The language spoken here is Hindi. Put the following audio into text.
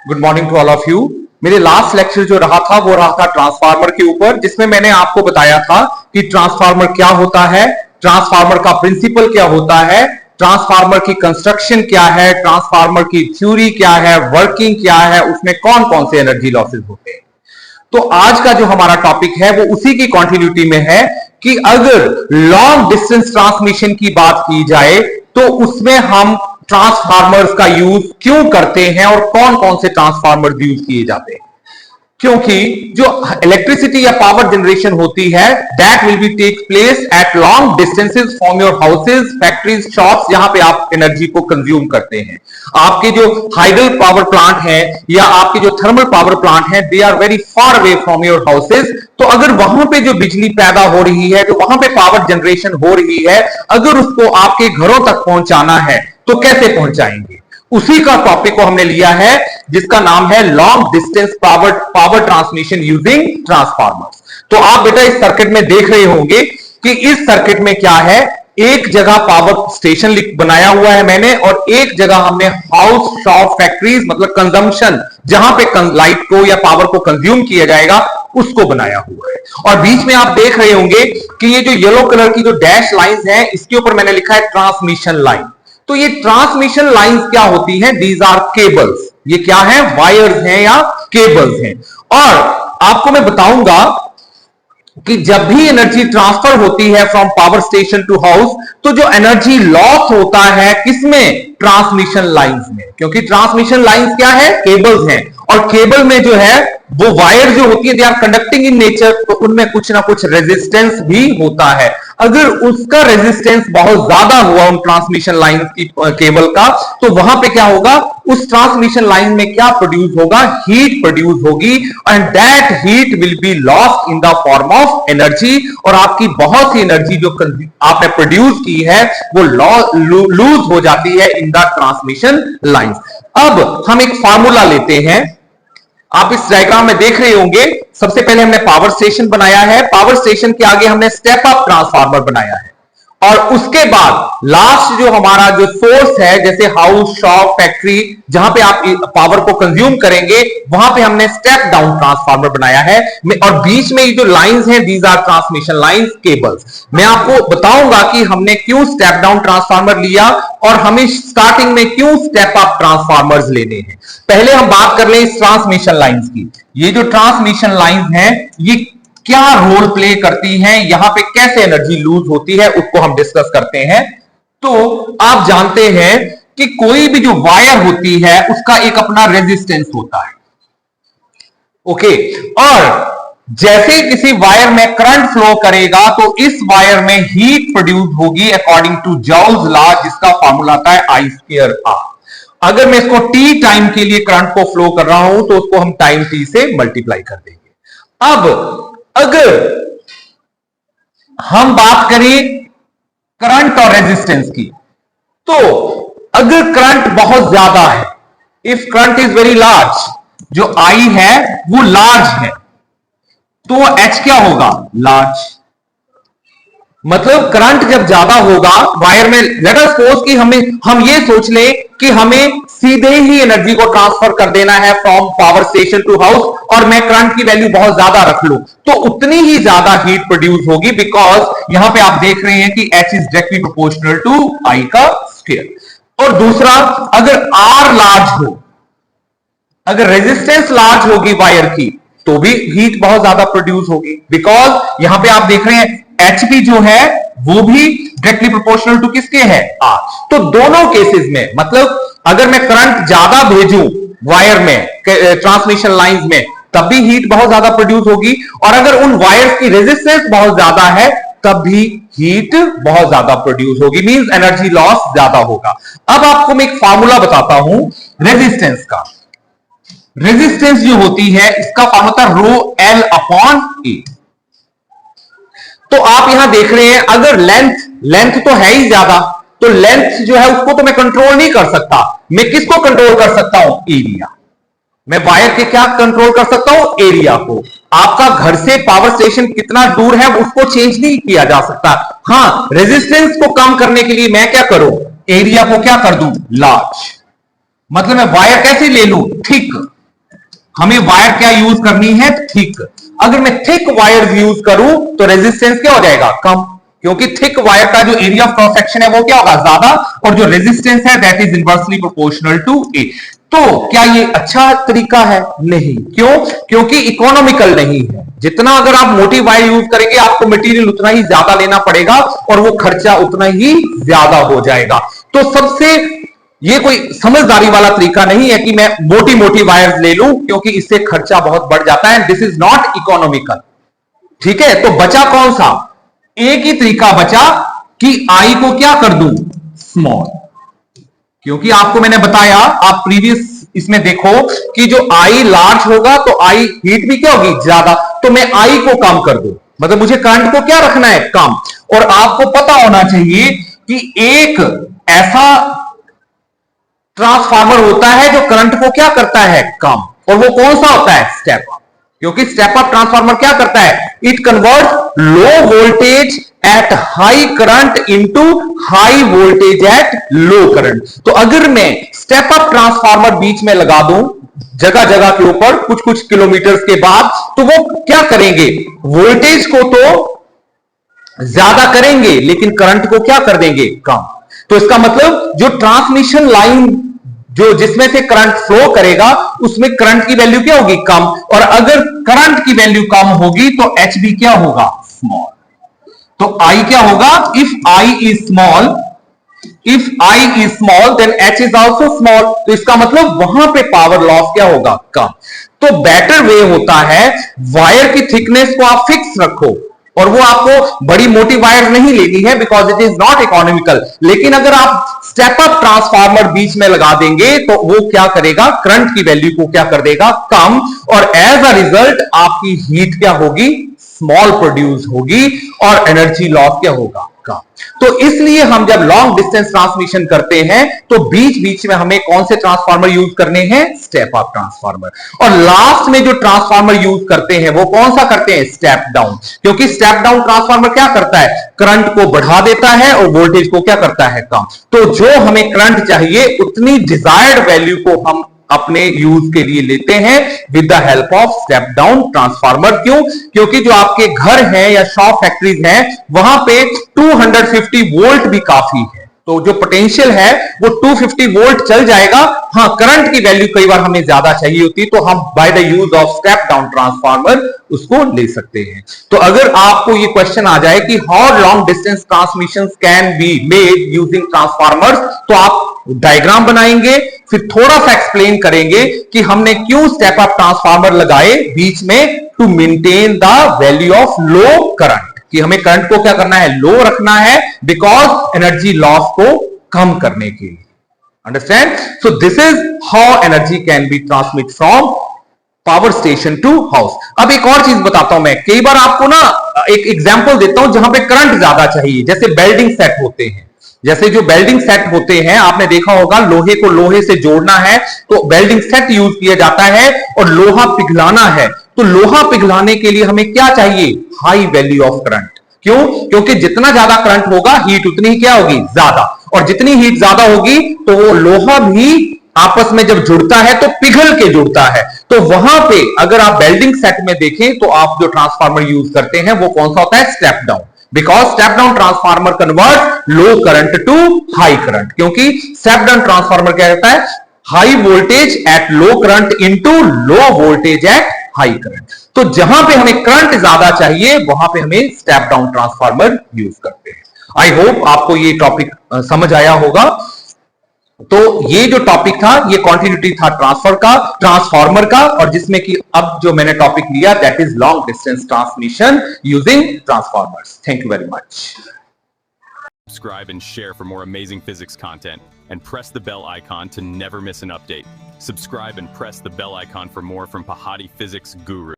Good morning to all of you. मेरे लास्ट लेक्चर जो रहा था वो रहा था ट्रांसफार्मर के ऊपर, जिसमें मैंने आपको बताया था कि ट्रांसफार्मर क्या होता है, ट्रांसफार्मर का प्रिंसिपल क्या होता है, ट्रांसफार्मर की कंस्ट्रक्शन क्या है, ट्रांसफार्मर की थ्योरी क्या है, वर्किंग क्या है, उसमें कौन कौन से एनर्जी लॉसेस होते हैं। तो आज का जो हमारा टॉपिक है वो उसी की कंटिन्यूटी में है कि अगर लॉन्ग डिस्टेंस ट्रांसमिशन की बात की जाए तो उसमें हम ट्रांसफार्मर्स का यूज क्यों करते हैं और कौन कौन से ट्रांसफार्मर यूज किए जाते हैं। क्योंकि जो इलेक्ट्रिसिटी या पावर जनरेशन होती है that will be take place at long distances from your houses, factories, shops, जहां पे आप एनर्जी को कंज्यूम करते हैं। आपके जो हाइडल पावर प्लांट है या आपके जो थर्मल पावर प्लांट है they are very far away from your houses. तो अगर वहां पे जो बिजली पैदा हो रही है, जो वहां पे पावर जनरेशन हो रही है, अगर उसको आपके घरों तक पहुंचाना है तो कैसे पहुंचाएंगे, उसी का टॉपिक को हमने लिया है जिसका नाम है long distance power transmission using transformers. तो आप बेटा इस सर्किट में देख रहे होंगे कि इस सर्किट में क्या है, एक जगह पावर स्टेशन बनाया हुआ है मैंने और एक जगह हमने हाउस, शॉप, फैक्ट्रीज मतलब कंजम्पशन, जहां पे लाइट को या पावर को कंज्यूम किया जाएगा उसको बनाया हुआ है। और बीच में आप देख रहे होंगे कि ये जो येलो कलर की जो डैश लाइंस है इसके ऊपर मैंने लिखा है ट्रांसमिशन लाइन। तो ये ट्रांसमिशन लाइंस क्या होती हैं? These are cables. ये क्या है? वायर्स हैं या केबल्स हैं। और आपको मैं बताऊंगा कि जब भी एनर्जी ट्रांसफर होती है from power station to house तो जो एनर्जी लॉस होता है किसमें? ट्रांसमिशन लाइंस में। क्योंकि ट्रांसमिशन लाइंस क्या है? केबल्स हैं। और केबल में जो है वो वायर जो होती है they are conducting in nature, तो उनमें कुछ ना कुछ रेजिस्टेंस भी होता है। अगर उसका रेजिस्टेंस बहुत ज्यादा हुआ उन ट्रांसमिशन लाइन की केबल का, तो वहां पे क्या होगा? उस ट्रांसमिशन लाइन में क्या प्रोड्यूस होगा? हीट प्रोड्यूस होगी and that heat will be lost in the form of energy. और आपकी बहुत सी एनर्जी जो आपने प्रोड्यूस की है वो लूज हो जाती है इन द ट्रांसमिशन लाइन। अब हम एक फार्मूला लेते हैं, आप इस डायग्राम में देख रहे होंगे। सबसे पहले हमने पावर स्टेशन बनाया है, पावर स्टेशन के आगे हमने स्टेप अप ट्रांसफार्मर बनाया है और उसके बाद लास्ट जो हमारा जो सोर्स है जैसे हाउस, शॉप, फैक्ट्री, जहां पे आप पावर को कंज्यूम करेंगे वहां पे हमने स्टेप डाउन ट्रांसफार्मर बनाया है। और बीच में ये जो लाइंस हैं these are transmission lines, cables. मैं आपको बताऊंगा कि हमने क्यों स्टेप डाउन ट्रांसफार्मर लिया और हमें स्टार्टिंग में क्यों स्टेप अप ट्रांसफार्मर्स लेने हैं। पहले हम बात कर ले इस ट्रांसमिशन लाइंस की। ये जो ट्रांसमिशन लाइंस हैं ये क्या रोल प्ले करती हैं, यहां पे कैसे एनर्जी लूज होती है उसको हम डिस्कस करते हैं। तो आप जानते हैं कि कोई भी जो वायर होती है उसका एक अपना रेजिस्टेंस होता है, ओके। और जैसे किसी वायर में करंट फ्लो करेगा तो इस वायर में हीट प्रोड्यूस होगी अकॉर्डिंग टू जॉल्स लॉ, जिसका फॉर्मूला आता है I स्क्वायर R। अगर मैं इसको t टाइम के लिए करंट को फ्लो कर रहा हूं तो उसको हम टाइम t से मल्टीप्लाई कर देंगे। अब अगर हम बात करें करंट और रेजिस्टेंस की, तो अगर करंट बहुत ज्यादा है, if current is very large, जो I है वो लार्ज है, तो H क्या होगा? लार्ज। मतलब करंट जब ज्यादा होगा वायर में, लेट अस सपोज कि हम ये सोच लें कि हमें सीधे ही एनर्जी को ट्रांसफर कर देना है from power station to house और मैं करंट की वैल्यू बहुत ज्यादा रख लूं तो उतनी ही ज्यादा हीट प्रोड्यूस होगी, बिकॉज यहां पे आप देख रहे हैं कि H is directly proportional to I का स्क्वायर। और दूसरा, अगर R लार्ज हो, अगर रेजिस्टेंस लार्ज होगी वायर की तो भी हीट बहुत ज्यादा प्रोड्यूस होगी, बिकॉज यहां पे आप देख रहे हैं HP जो है वो भी डायरेक्टली प्रोपोर्शनल टू किसके है? R। तो दोनों केसेस में, मतलब अगर मैं करंट ज्यादा भेजूं वायर में, ट्रांसमिशन लाइंस में, तब भी हीट बहुत ज्यादा प्रोड्यूस होगी, और अगर उन वायर्स की रेजिस्टेंस बहुत ज्यादा है तब भी हीट बहुत ज्यादा प्रोड्यूस होगी, मींस एनर्जी लॉस ज्यादा होगा। अब आपको मैं एक फार्मूला बताता हूं रेजिस्टेंस का। रेजिस्टेंस जो होती है इसका फॉर्मूला रो L अपॉन E। तो आप यहां देख रहे हैं अगर लेंथ तो है ही ज्यादा, तो लेंथ जो है उसको तो मैं कंट्रोल नहीं कर सकता। मैं किसको कंट्रोल कर सकता हूं? एरिया। मैं वायर के क्या कंट्रोल कर सकता हूं? एरिया को। आपका घर से पावर स्टेशन कितना दूर है उसको चेंज नहीं किया जा सकता। हां, रेजिस्टेंस को कम करने के लिए मैं क्या करूं? एरिया को क्या कर दूं? लार्ज। मतलब मैं वायर कैसे ले लूं? थिक। हमें वायर क्या यूज करनी है, थिक। अगर मैं थिक वायर यूज करूं तो रेजिस्टेंस क्या हो जाएगा, कम, क्योंकि थिक वायर का जो एरिया ऑफ क्रॉस सेक्शन है वो क्या होगा, ज्यादा, और जो रेजिस्टेंस है that is inversely proportional to A. तो क्या ये अच्छा तरीका है, नहीं, क्यों, क्योंकि इकोनॉमिकल नहीं है। जितना अगर आप मोटी वायर यूज करेंगे आपको मटेरियल उतना ही ज्यादा लेना पड़ेगा और वो खर्चा उतना ही ज्यादा हो जाएगा। तो सबसे ये कोई समझदारी वाला तरीका नहीं है कि मैं मोटी मोटी वायर्स ले लूं, क्योंकि इससे खर्चा बहुत बढ़ जाता है, दिस इज नॉट इकोनॉमिकल। ठीक है, तो बचा कौन सा, एक ही तरीका बचा कि आई को क्या कर दूं, स्मॉल। क्योंकि आपको मैंने बताया, आप प्रीवियस इसमें देखो कि जो आई लार्ज होगा तो आई हीट भी क्या होगी, ज्यादा, तो मैं आई को कम कर दूं, मतलब मुझे करंट को क्या रखना है, कम। और आपको पता होना चाहिए कि एक ऐसा ट्रांसफार्मर होता है जो करंट को क्या करता है, कम, और वो कौन सा होता है, स्टेप अप। क्योंकि स्टेप अप ट्रांसफार्मर क्या करता है, it convert low voltage at high current into high voltage at low current. तो अगर मैं स्टेप अप ट्रांसफार्मर बीच में लगा दूं जगह जगह के ऊपर कुछ कुछ किलोमीटर के बाद, तो वो क्या करेंगे, वोल्टेज को तो ज्यादा करेंगे लेकिन करंट को क्या कर देंगे, कम। तो इसका मतलब जो ट्रांसमिशन लाइन जो जिसमें से करंट फ्लो करेगा उसमें करंट की वैल्यू क्या होगी, कम, और अगर करंट की वैल्यू कम होगी तो एच भी क्या होगा, स्मॉल। तो आई क्या होगा, if I is small, if I is small then H is also small. तो इसका मतलब वहां पे पावर लॉस क्या होगा, कम। तो बेटर वे होता है वायर की थिकनेस को आप फिक्स रखो, और वो आपको बड़ी मोटी वायर नहीं लेनी है because it is not economical. लेकिन अगर आप स्टेप अप ट्रांसफार्मर बीच में लगा देंगे तो वो क्या करेगा, करंट की वैल्यू को क्या कर देगा, कम, और एज अ रिजल्ट आपकी हीट क्या होगी, स्मॉल प्रोड्यूस होगी, और एनर्जी लॉस क्या होगा, कम। तो इसलिए हम जब लॉन्ग डिस्टेंस ट्रांसमिशन करते हैं तो बीच बीच में हमें कौन से ट्रांसफार्मर यूज करने हैं, स्टेप अप ट्रांसफार्मर। और लास्ट में जो ट्रांसफार्मर यूज करते हैं वो कौन सा करते हैं, स्टेप डाउन। क्योंकि स्टेप डाउन ट्रांसफार्मर क्या करता है, करंट को बढ़ा देता है और वोल्टेज को क्या करता है, कम। तो जो हमें करंट चाहिए उतनी डिजायर्ड वैल्यू को हम अपने यूज के लिए लेते हैं with the help of step down transformer. क्यों, क्योंकि जो आपके घर हैं या शॉप फैक्ट्रीज हैं वहां पे 250 वोल्ट भी काफी है, तो जो पोटेंशियल है वो 250 वोल्ट चल जाएगा। हाँ, करंट की वैल्यू कई बार हमें ज्यादा चाहिए होती है तो हम by the use of step down transformer उसको ले सकते हैं। तो अगर आपको ये क्वेश्चन आ जाए कि how long distance transmission can be made using transformers, तो आप डायग्राम बनाएंगे, फिर थोड़ा सा एक्सप्लेन करेंगे कि हमने क्यों स्टेप अप ट्रांसफार्मर लगाए बीच में, to maintain the value of low current, कि हमें करंट को क्या करना है, लो रखना है, बिकॉज एनर्जी लॉस को कम करने के लिए। Understand, so this is how energy can be transmit from power station to house. अब एक और चीज बताता हूं मैं, कई बार आपको ना एक एग्जांपल देता हूं जहां पे करंट ज्यादा चाहिए, जैसे बेल्डिंग सेट होते हैं। जैसे जो बेल्डिंग सेट होते हैं आपने देखा होगा, लोहे को लोहे से जोड़ना है तो बेल्डिंग सेट यूज किया जाता है, और लोहा पिघलाना है तो लोहा पिघलाने के लिए हमें क्या चाहिए, हाई वैल्यू ऑफ करंट। क्यों, क्योंकि जितना ज्यादा करंट होगा हीट उतनी ही क्या होगी, ज्यादा, और जितनी हीट ज्यादा होगी तो वो लोहा भी आपस में जब जुड़ता है तो पिघल के जुड़ता है। तो वहां पे अगर आप वेल्डिंग सेट में देखें तो आप जो ट्रांसफार्मर यूज करते हैं वो कौन सा होता है, step down, because step down transformer convert low current to high current. क्योंकि स्टेप डाउन ट्रांसफार्मर क्या कहता है, high voltage at low current into low voltage at high current. तो जहां पे हमें करंट ज्यादा चाहिए वहां पे हमें स्टेप डाउन ट्रांसफार्मर यूज करते हैं। आई होप आपको ये टॉपिक समझ आया होगा। तो ये जो टॉपिक था ये कॉन्टिन्यूटी था ट्रांसफार्मर का, और जिसमें कि अब जो मैंने टॉपिक लिया that is long distance transmission using transformers. Thank you very much. Subscribe and share for more amazing physics content, and press the bell icon to never miss an update. Subscribe and press the bell icon for more from Pahati Physics Guru.